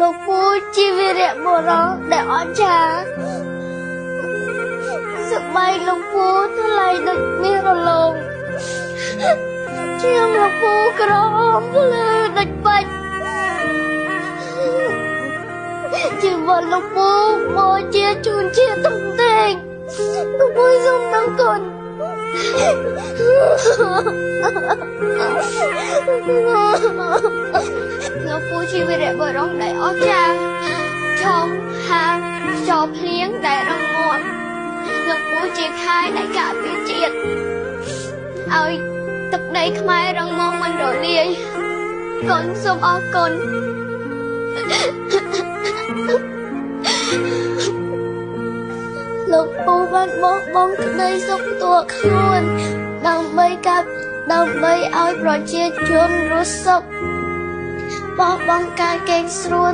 លោកពូជីវីរៈបុរសដែលអស្ចារ្យសប្បាយលោកពូថ្លៃដូចមាសរលោងជាងលោកពូក្រហមភ្លឺដូចបាច់ជីវិតលោកពូមកជាជួនជាទំតែងលោកពូសូមដឹងគុណលោកពូជីវីរៈបុរសដែលអស្ចារ្យឆោមហាងចោភ្លៀងដែលរងមាំលោកពូជាខែដែលការពារជាតិឲ្យទឹកដីខ្មែររងមាំមិនរលាយកូនសូមអរគុណលោកពូបានបោះបង់ក្តីសុខផ្ទាល់ខ្លួនដើម្បីឲ្យប្រជាជនរស់សុខបោះបង់ការកេងស្រួល